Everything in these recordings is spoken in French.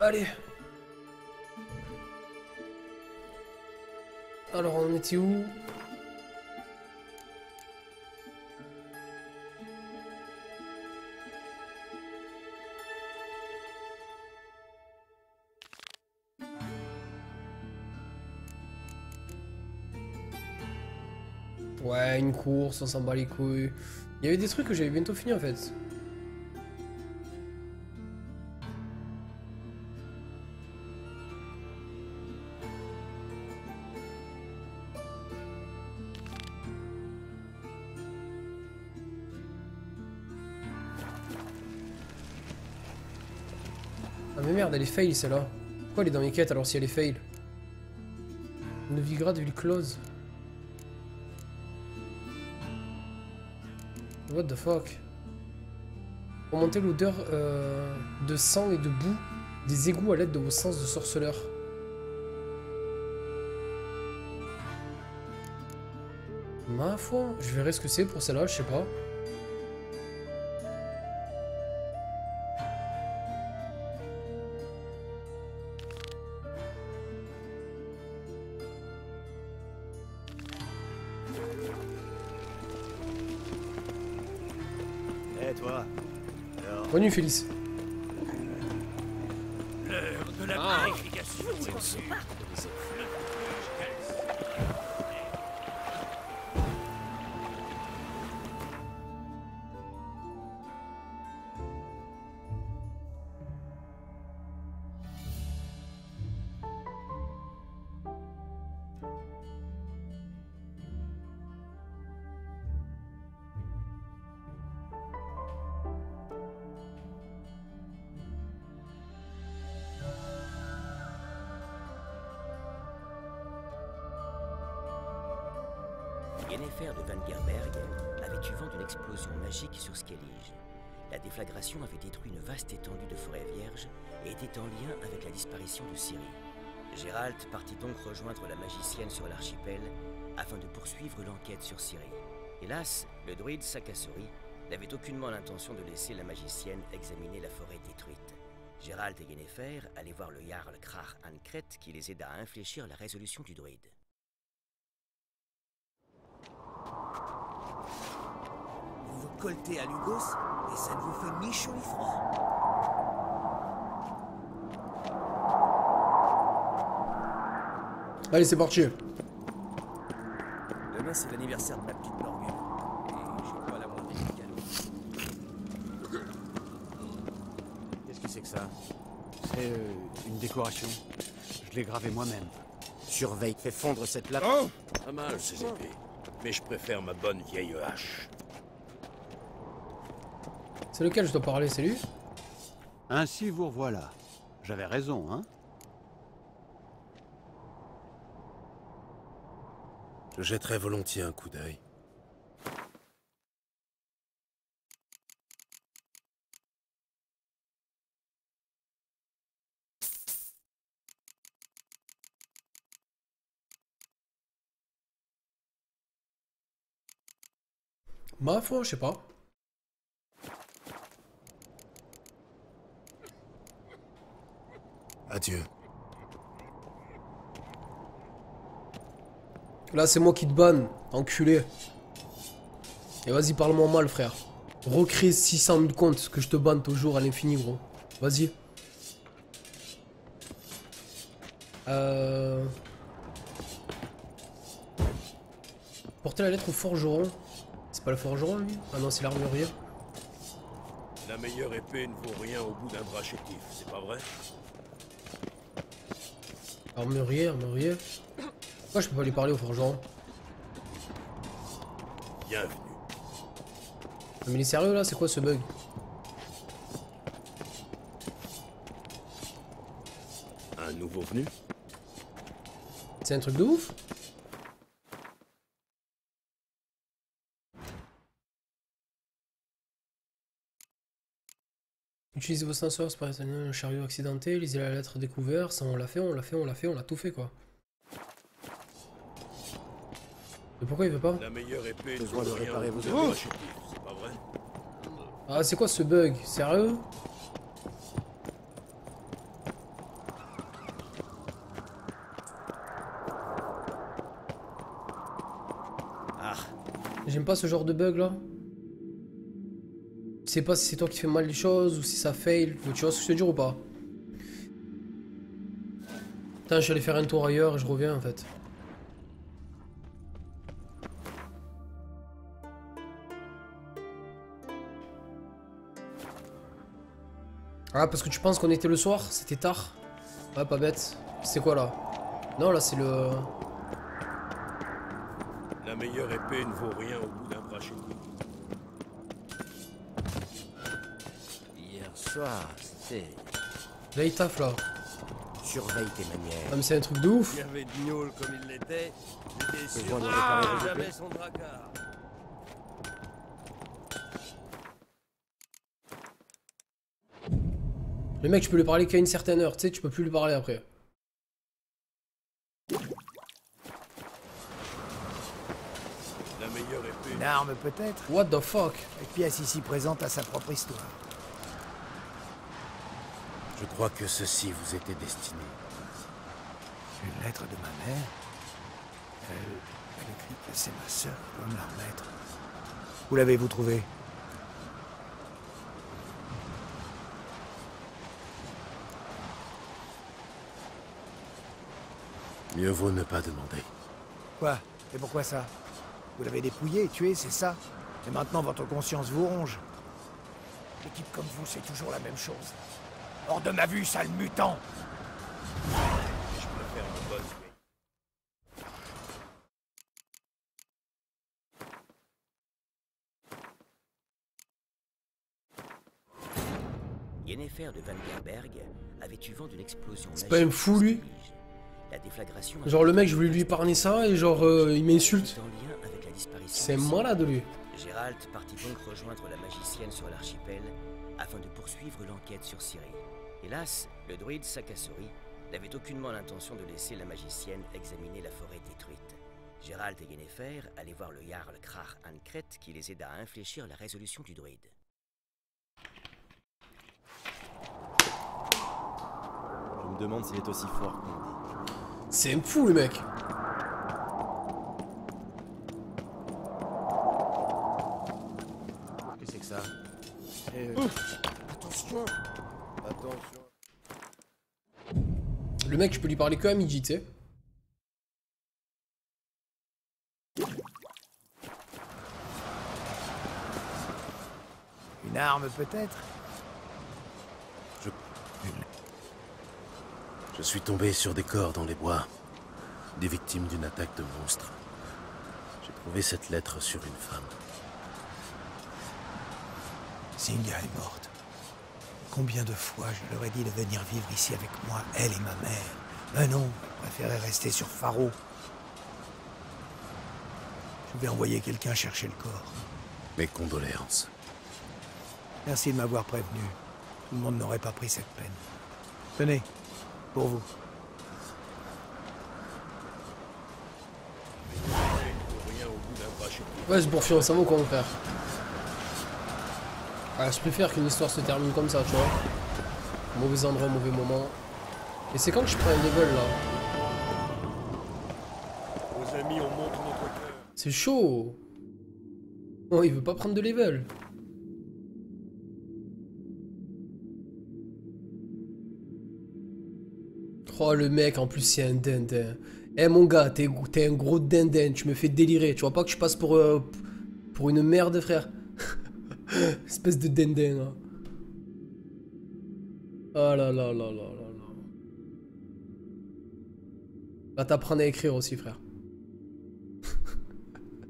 Allez. Alors on était où? Ouais, une course, on s'en bat les couilles. Il y avait des trucs que j'avais bientôt fini en fait. Ah mais merde, elle est fail celle-là. Pourquoi elle est dans mes quêtes alors si elle est fail? Novigrad, ville close. What the fuck? Remontez l'odeur de sang et de boue des égouts à l'aide de vos sens de sorceleur. Ma foi, je verrai ce que c'est pour celle-là, je sais pas. Eh toi. Alors... Bonne nuit Félix. L'heure de la purification est sûre. Yennefer de Vangerberg avait eu vent d'une explosion magique sur Skellige. La déflagration avait détruit une vaste étendue de forêt vierge et était en lien avec la disparition de Ciri. Gérald partit donc rejoindre la magicienne sur l'archipel afin de poursuivre l'enquête sur Ciri. Hélas, le druide Sakasori n'avait aucunement l'intention de laisser la magicienne examiner la forêt détruite. Gérald et Yennefer allaient voir le Jarl Krach Ankret qui les aida à infléchir la résolution du druide. Vous vous coltez à Lugos et ça ne vous fait ni chaud ni froid. Allez, c'est parti. Demain, c'est l'anniversaire de ma petite Morgane. Et j'ai pas la moindre idée de cadeau. Qu'est-ce que c'est que ça? C'est une décoration. Je l'ai gravée moi-même. Surveille, fais fondre cette lame. Oh, pas mal ces épées. Mais je préfère ma bonne vieille hache. C'est lequel je dois parler, c'est lui? Ainsi vous revoilà. J'avais raison, hein? Je jetterai volontiers un coup d'œil. Ma foi, je sais pas. Adieu. Là, c'est moi qui te banne, enculé. Et vas-y, parle-moi mal, frère. Recrée 600 000 comptes, que je te banne toujours à l'infini, gros. Vas-y. Porter la lettre au forgeron. C'est pas le forgeron, lui? Ah non, c'est l'armurier. La meilleure épée ne vaut rien au bout d'un bras chétif, c'est pas vrai? Armurier, armurier. Pourquoi je peux pas lui parler au forgeron? Bienvenue. Mais il est sérieux là, c'est quoi ce bug? Un nouveau venu? C'est un truc de ouf? Utilisez vos sensors, c'est par exemple un chariot accidenté, lisez la lettre découverte, ça on l'a fait, on l'a fait, on l'a fait, on l'a tout fait quoi. Mais pourquoi il veut pas? La meilleure épée ne Besoin de vaut rien réparer au bout vos d'un épées. bras chétif, c'est pas vrai? Ah c'est quoi ce bug? Sérieux? J'aime pas ce genre de bug là. Je sais pas si c'est toi qui fais mal les choses ou si ça fail. Tu vois ce que je te dire ou pas? Putain, je suis allé faire un tour ailleurs et je reviens en fait. Ah, parce que tu penses qu'on était le soir? C'était tard? Ouais, pas bête. C'est quoi là? Non, là c'est le... La meilleure épée ne vaut rien au bout d'un bras chétif. Hier soir, c'était... Là il taffe là. Surveille tes manières. Ah mais c'est un truc de ouf. Il y avait Gnôle comme il l'était. J'étais sûr vois, de on ne avait parlé trouver de jamais l'épée. son dracard. Le mec, tu peux lui parler qu'à une certaine heure, tu sais, tu peux plus lui parler après. La meilleure épée. Une arme peut-être. What the fuck? Chaque pièce ici présente a sa propre histoire. Je crois que ceci vous était destiné. Une lettre de ma mère. Elle écrit que c'est ma sœur qui doit me la remettre. Où l'avez-vous trouvée? Mieux vaut ne pas demander. Quoi? Et pourquoi ça? Vous l'avez dépouillé, tué, c'est ça? Et maintenant votre conscience vous ronge. Les types comme vous, c'est toujours la même chose. Hors de ma vue, sale mutant! Je préfère une bonne vieille. Yennefer de Van Gerberg avait eu vent d'une explosion. C'est pas un fou, lui? La déflagration. Genre le mec, je voulais lui épargner ça et genre il m'insulte. En lien avec la disparition C'est de malade lui. Gérald partit donc rejoindre la magicienne sur l'archipel afin de poursuivre l'enquête sur Ciri. Hélas, le druide Sakasori n'avait aucunement l'intention de laisser la magicienne examiner la forêt détruite. Gérald et Yennefer allaient voir le Jarl Krar Ankret qui les aida à infléchir la résolution du druide. Je me demande s'il est aussi fort qu'on dit. C'est un fou le mec. Qu'est-ce que c'est que ça? Attention! Attention. Le mec, je peux lui parler que à midi, tu sais. Une arme peut-être? Je suis tombé sur des corps dans les bois, des victimes d'une attaque de monstres. J'ai trouvé cette lettre sur une femme. Singa est morte. Combien de fois je leur ai dit de venir vivre ici avec moi, elle et ma mère. Mais non, elle préférait rester sur Faro. Je vais envoyer quelqu'un chercher le corps. Mes condoléances. Merci de m'avoir prévenu. Tout le monde n'aurait pas pris cette peine. Tenez, pour vous. Ne vaut rien au bout d'un bras chétif. Ouais, c'est pour filer, ça vaut quoi mon frère. Ah, je préfère qu'une histoire se termine comme ça, tu vois. Mauvais endroit, mauvais moment. Et c'est quand que je prends un level là? Aux amis, on montre notre cœur. C'est chaud. Oh, il veut pas prendre de level. Oh le mec, en plus c'est un dindin. Eh mon gars, t'es un gros dindin, tu me fais délirer. Tu vois pas que je passe pour une merde frère. Espèce de dindin là. Oh là là là là là là. Va t'apprendre à écrire aussi frère.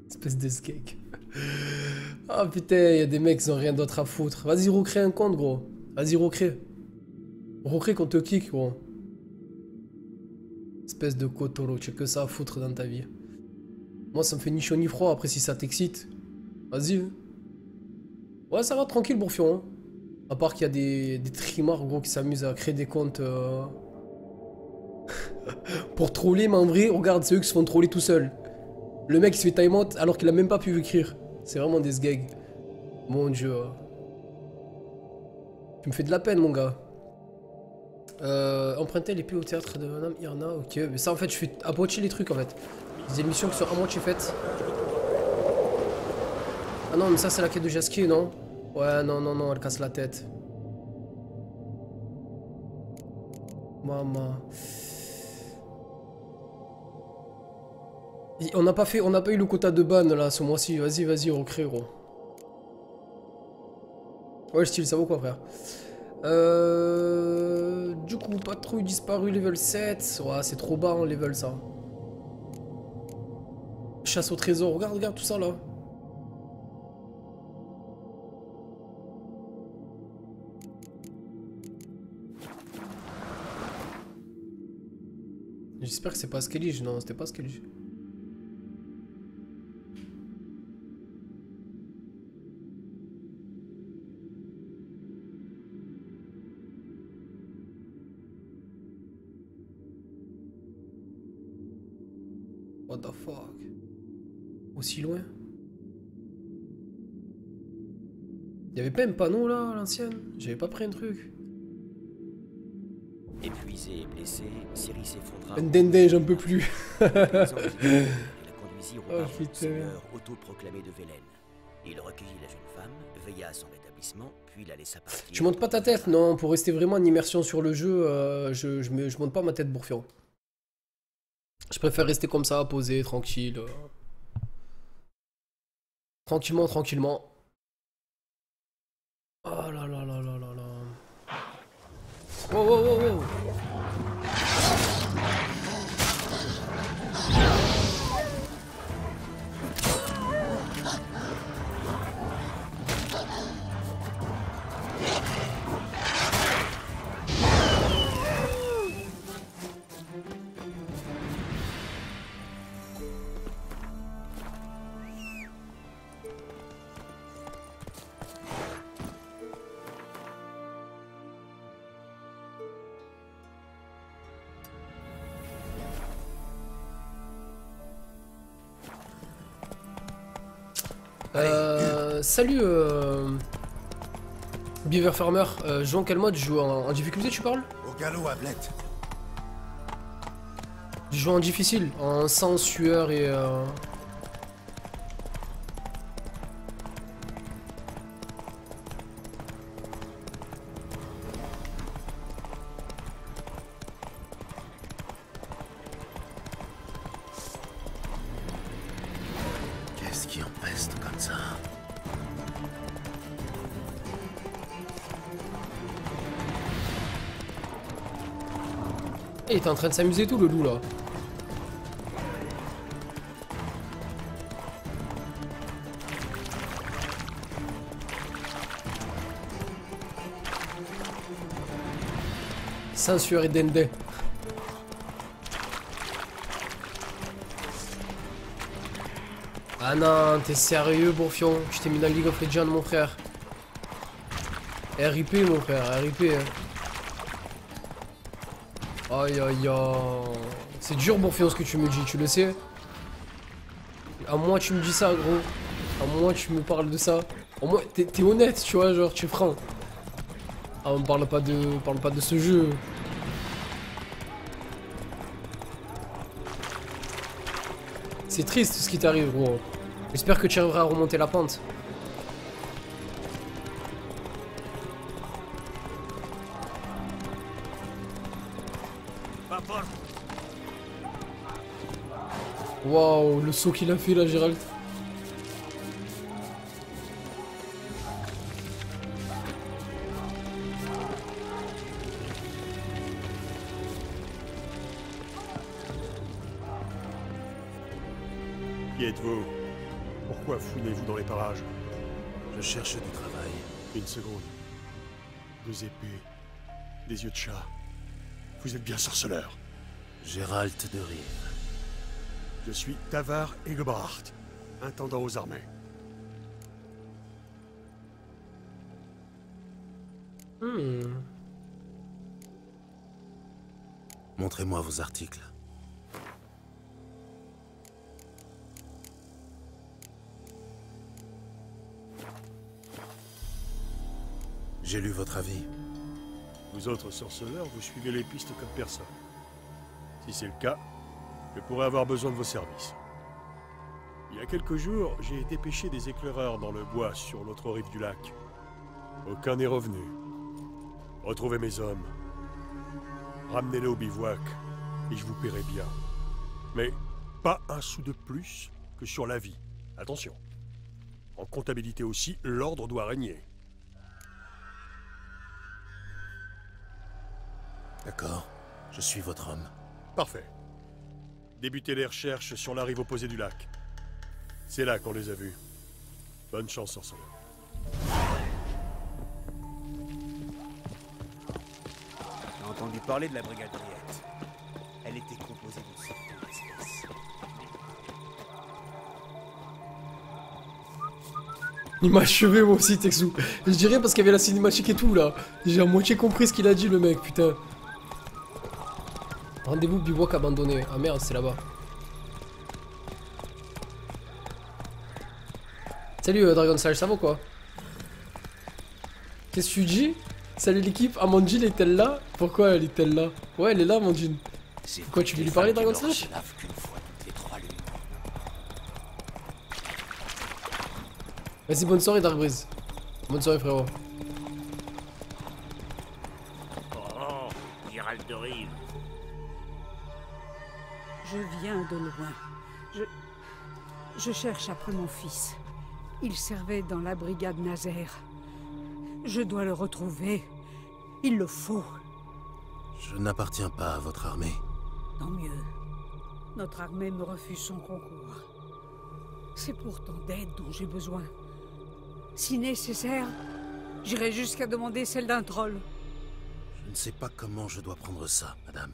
Espèce de skate. Ah putain, y a des mecs qui ont rien d'autre à foutre. Vas-y recrée un compte gros. Vas-y recrée. Recrée qu'on te kick gros. Espèce de Kotoro, tu as que ça à foutre dans ta vie. Moi ça me fait ni chaud ni froid, après si ça t'excite, vas-y. Hein. Ouais ça va tranquille Bourfion. Hein. À part qu'il y a des trimards gros qui s'amusent à créer des comptes pour troller, mais en vrai, regarde, c'est eux qui se font troller tout seuls. Le mec il se fait time out alors qu'il a même pas pu écrire. C'est vraiment des sgags. Mon dieu. Tu me fais de la peine mon gars. Emprunter l'épée au théâtre de Madame Irna, ok, mais ça en fait je fais à moitié les trucs en fait. Des émissions qui sont à moitié faites. Ah non, mais ça c'est la quête de Jasquier, non? Ouais, non, non, non, elle casse la tête. Maman. On n'a pas eu le quota de ban là ce mois-ci. Vas-y, vas-y, recrée, gros. Ouais, style, ça vaut quoi, frère? Du coup, patrouille disparue, level 7. Ouais, c'est trop bas en level, ça. Chasse au trésor. Regarde, regarde tout ça, là. J'espère que c'est pas Skellige. Non, c'était pas Skellige. What the fuck? Aussi loin? Il y avait pas un panneau là à l'ancienne? J'avais pas pris un truc. Épuisé et blessé, Ciri s'effondra. Un dindin, j'en peux plus. Il la conduisit au Oh, baron, putain. seigneur autoproclamé de Vélène. Il recueillit la jeune femme, veilla à son rétablissement, puis la laissa partir. Tu montes pas ta tête, non, pour rester vraiment en immersion sur le jeu, je monte pas ma tête, Bourfion. Je préfère rester comme ça, posé, tranquille. Tranquillement, tranquillement. Oh là là là là là là. Oh oh oh oh. Salut Beaver Farmer, joue en quel mode? Je joue en difficulté, tu parles? Au galop, Ablette. Je joue en difficile, en sang, sueur et Qu'est-ce qui empeste comme ça? il était en train de s'amuser tout le loup là. Sans sueur et dendé. Ah non, t'es sérieux, Bourfion? Je t'ai mis dans League of Legends, mon frère. RIP, mon frère, RIP. Hein. Aïe aïe aïe. C'est dur, Bourfion, ce que tu me dis, tu le sais? À moi, tu me dis ça, gros. À moi, tu me parles de ça. Au moins, t'es honnête, tu vois, genre, tu es franc. Ah, on parle pas de ce jeu. C'est triste ce qui t'arrive, gros. J'espère que tu arriveras à remonter la pente. Waouh, le saut qu'il a fait là, Gérald. Qui êtes-vous? Pourquoi fouinez-vous dans les parages? Je cherche du travail. Une seconde. Deux épées, des yeux de chat. Vous êtes bien sorceleur. Gérald de Rive. Je suis Tavar Egebhardt, intendant aux armées. Montrez-moi vos articles. J'ai lu votre avis. Vous autres sorceleurs, vous suivez les pistes comme personne. Si c'est le cas, je pourrais avoir besoin de vos services. Il y a quelques jours, j'ai été pêcher des éclaireurs dans le bois sur l'autre rive du lac. Aucun n'est revenu. Retrouvez mes hommes. Ramenez-les au bivouac, et je vous paierai bien. Mais pas un sou de plus que sur la vie. Attention. En comptabilité aussi, l'ordre doit régner. D'accord, je suis votre homme. Parfait. Débutez les recherches sur la rive opposée du lac. C'est là qu'on les a vus. Bonne chance, sorceleur. J'ai entendu parler de la brigade Riette. Elle était composée d'une certaine espèce. Il m'a achevé moi aussi, Texu. Je dirais parce qu'il y avait la cinématique et tout là. J'ai à moitié compris ce qu'il a dit le mec, putain. Rendez-vous bivouac abandonné. Ah merde, c'est là-bas. Salut Dragon Slash, ça va quoi? Qu'est-ce que tu dis? Salut l'équipe, Amandine est-elle là? Pourquoi elle est-elle là? Ouais, elle est là, Amandine. Quoi, tu veux lui parler, Dragon Slash? Vas-y, bonne soirée, Dark Breeze. Bonne soirée, frérot. Oh, Gérald de Rive. Je viens de loin. Je cherche après mon fils. Il servait dans la brigade Nazaire. Je dois le retrouver. Il le faut. Je n'appartiens pas à votre armée. Tant mieux. Notre armée me refuse son concours. C'est pourtant d'aide dont j'ai besoin. Si nécessaire, j'irai jusqu'à demander celle d'un troll. Je ne sais pas comment je dois prendre ça, madame.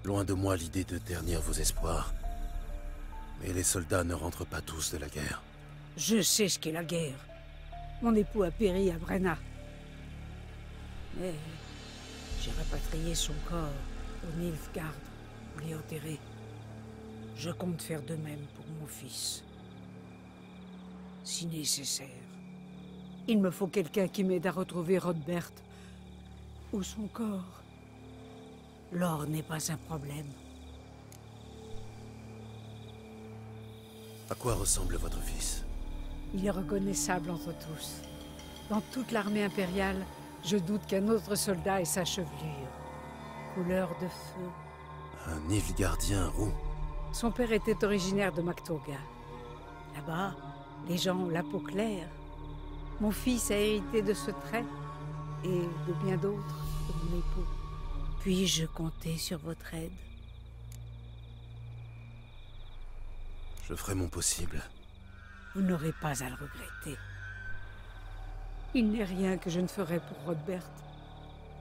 Loin de moi l'idée de ternir vos espoirs. Mais les soldats ne rentrent pas tous de la guerre. Je sais ce qu'est la guerre. Mon époux a péri à Brenna. Mais j'ai rapatrié son corps au Nilfgaard pour l'y enterrer. Je compte faire de même pour mon fils. Si nécessaire. Il me faut quelqu'un qui m'aide à retrouver Rodbert. Ou son corps. L'or n'est pas un problème. À quoi ressemble votre fils? Il est reconnaissable entre tous. Dans toute l'armée impériale, je doute qu'un autre soldat ait sa chevelure. Couleur de feu. Un Nilfgaardien roux. Son père était originaire de Maktoga. Là-bas, les gens ont la peau claire. Mon fils a hérité de ce trait et de bien d'autres de mon époux. Puis-je compter sur votre aide? Je ferai mon possible. Vous n'aurez pas à le regretter. Il n'est rien que je ne ferai pour Rodbert.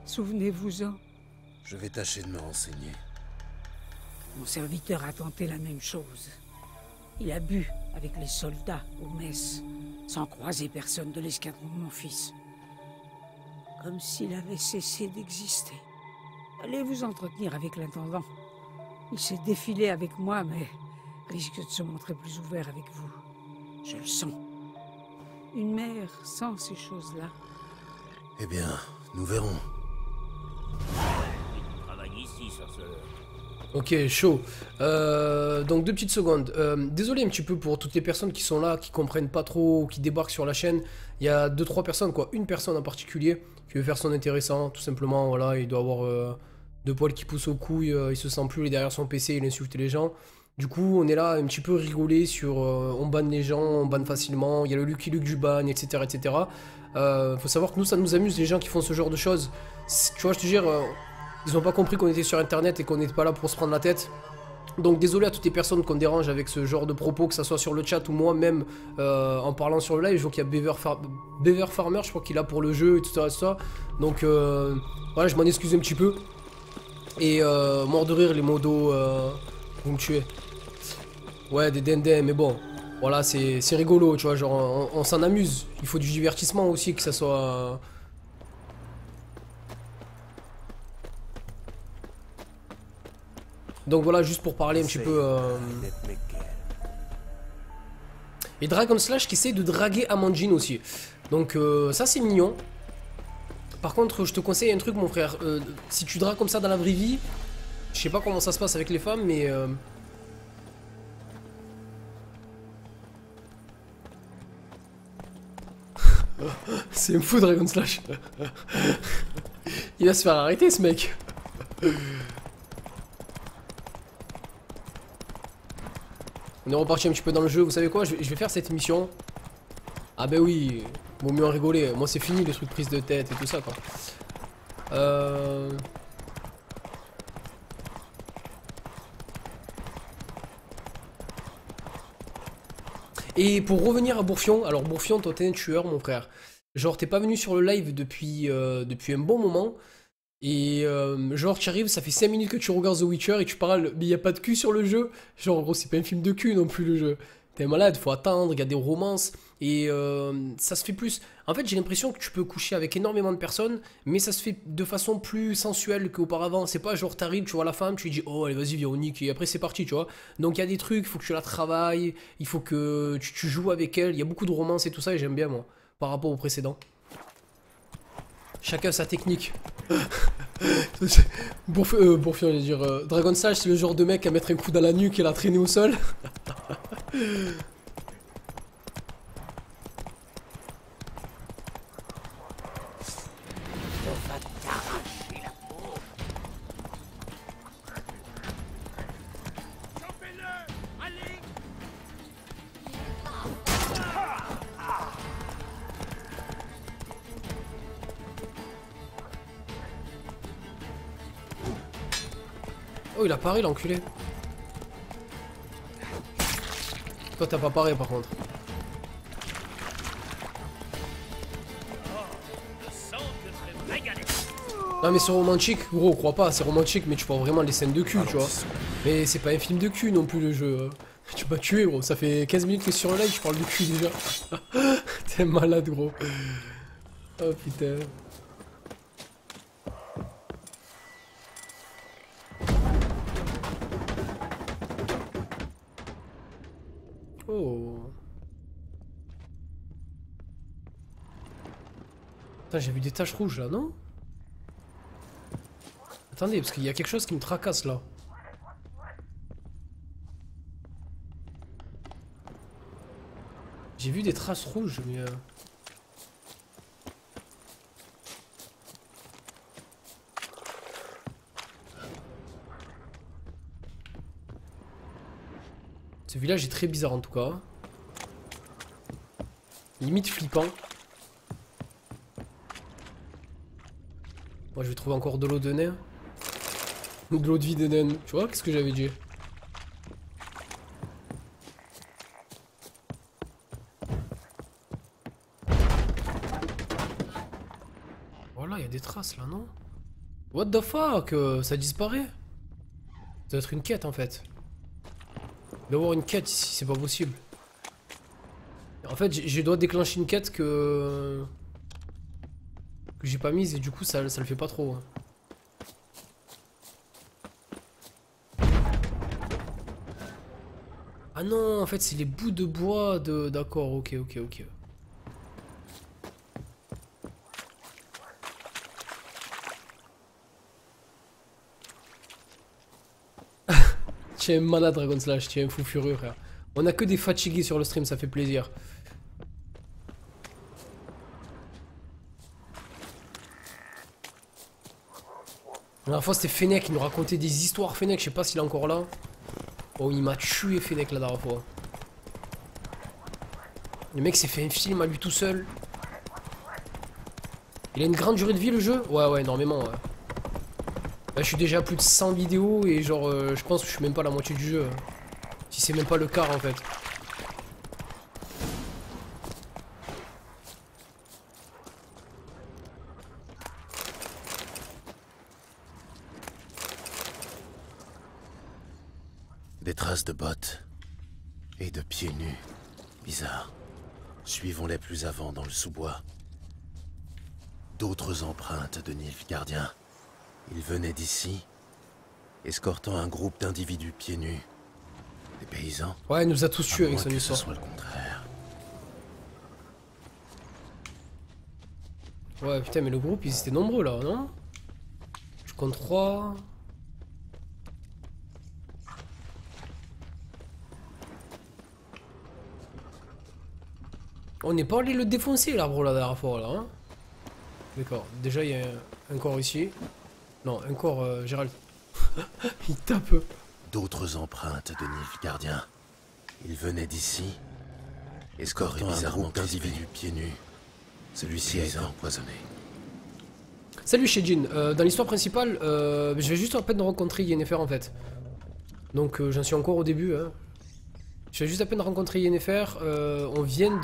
Souvenez-vous-en. Je vais tâcher de me renseigner. Mon serviteur a tenté la même chose. Il a bu avec les soldats aux messes, sans croiser personne de l'escadron de mon fils. Comme s'il avait cessé d'exister. Allez vous entretenir avec l'intendant. Il s'est défilé avec moi, mais risque de se montrer plus ouvert avec vous. Je le sens. Une mère sans ces choses-là. Eh bien, nous verrons. Il travaille ici, sorceleur. Ok, chaud. Donc 2 petites secondes. Désolé un petit peu pour toutes les personnes qui sont là, qui comprennent pas trop, qui débarquent sur la chaîne. Il y a 2-3 personnes, quoi. Une personne en particulier qui veut faire son intéressant, tout simplement. Voilà, il doit avoir 2 poils qui poussent aux couilles, il se sent plus, il est derrière son PC, il insulte les gens. Du coup, on est là un petit peu rigoler sur on banne les gens, on banne facilement, il y a le Lucky Luke du ban, etc. etc. Faut savoir que nous, ça nous amuse, les gens qui font ce genre de choses. Tu vois, je te dis, ils ont pas compris qu'on était sur internet et qu'on n'était pas là pour se prendre la tête. Donc désolé à toutes les personnes qu'on dérange avec ce genre de propos, que ça soit sur le chat ou moi-même en parlant sur le live. Je vois qu'il y a Beaver Farmer, je crois qu'il est là pour le jeu et tout ça, tout ça. Donc voilà, je m'en excuse un petit peu. Et mort de rire les modos, vous me tuez. Ouais, des dendem, mais bon, voilà, c'est rigolo, tu vois, genre on s'en amuse. Il faut du divertissement aussi, que ça soit... Donc voilà, juste pour parler un petit peu... Et Dragon Slash qui essaie de draguer Amandine aussi. Donc ça c'est mignon. Par contre, je te conseille un truc mon frère. Si tu dragues comme ça dans la vraie vie, Je sais pas comment ça se passe avec les femmes, mais... C'est me fou Dragon Slash. Il va se faire arrêter ce mec. On est reparti un petit peu dans le jeu. Vous savez quoi, je vais faire cette émission. Ah ben oui, vaut mieux en rigoler. Moi c'est fini les trucs de prise de tête et tout ça quoi. Et pour revenir à Bourfion, alors Bourfion, toi t'es un tueur mon frère. Genre t'es pas venu sur le live depuis un bon moment. Et genre tu arrives, ça fait 5 minutes que tu regardes The Witcher et tu parles, mais y a pas de cul sur le jeu. Genre en gros c'est pas un film de cul non plus le jeu. T'es malade, faut attendre, il y a des romances. Et ça se fait plus. En fait j'ai l'impression que tu peux coucher avec énormément de personnes, mais ça se fait de façon plus sensuelle qu'auparavant. C'est pas genre t'arrives, tu vois la femme, tu lui dis oh allez vas-y Véronique, et après c'est parti tu vois. Donc il y a des trucs, il faut que tu la travailles, il faut que tu joues avec elle. Il y a beaucoup de romances et tout ça et j'aime bien moi, par rapport au précédent. Chacun sa technique. Bourfion, je veux dire. Dragon Slash, c'est le genre de mec à mettre un coup dans la nuque et la traîner au sol. Oh, il a paré l'enculé. Toi, t'as pas paré par contre. Non, mais c'est romantique, gros, crois pas, c'est romantique, mais tu vois vraiment les scènes de cul, tu vois. Mais c'est pas un film de cul non plus le jeu. Tu m'as tué, gros. Ça fait 15 minutes que sur le live, je parle de cul déjà. T'es malade, gros. Oh putain. Oh. Putain, j'ai vu des taches rouges là, non? Attendez, parce qu'il y a quelque chose qui me tracasse là. J'ai vu des traces rouges, mais... Ce village est très bizarre en tout cas. Limite flippant. Moi je vais trouver encore de l'eau de nain. De l'eau de vie de nain. Tu vois, qu'est-ce que j'avais dit? Voilà, il y a des traces là, non? What the fuck? Ça disparaît? Ça doit être une quête en fait. D'avoir une quête ici, c'est pas possible. En fait, je dois déclencher une quête que j'ai pas mise et du coup ça le fait pas trop. Hein. Ah non, en fait c'est les bouts de bois de... D'accord, ok. Tiens, malade Dragon Slash, tiens, fou furieux frère. On a que des fatigués sur le stream, ça fait plaisir. La dernière fois c'était Fennec qui nous racontait des histoires. Fennec, je sais pas s'il est encore là. Oh, il m'a tué Fennec la dernière fois. Le mec s'est fait un film à lui tout seul. Il a une grande durée de vie le jeu? Ouais, énormément. Ouais. Là, je suis déjà à plus de 100 vidéos et genre, je pense que je suis même pas à la moitié du jeu. Si c'est même pas le quart en fait. Des traces de bottes et de pieds nus. Bizarre. Suivons-les plus avant dans le sous-bois. D'autres empreintes de Nilfgaardiens. Ils venaient d'ici, escortant un groupe d'individus pieds nus. Des paysans. Ouais, il nous a tous tués avec son histoire. Ce soit le contraire. Ouais, putain, mais le groupe, ils étaient nombreux là, non? Je compte 3, On n'est pas allé le défoncer l'arbre la dernière fois là. Hein. D'accord. Déjà il y a un corps ici. Non, un corps Gérald. Il tape. D'autres empreintes de Nilfgaardien. Ils venaient d'ici, escortant un groupe d'individus pieds nus. Celui-ci a été empoisonné. Salut Shejin. Dans l'histoire principale, je vais juste à peine rencontrer Yennefer en fait. Donc j'en suis encore au début. Hein. Je vais juste à peine rencontrer Yennefer. On vient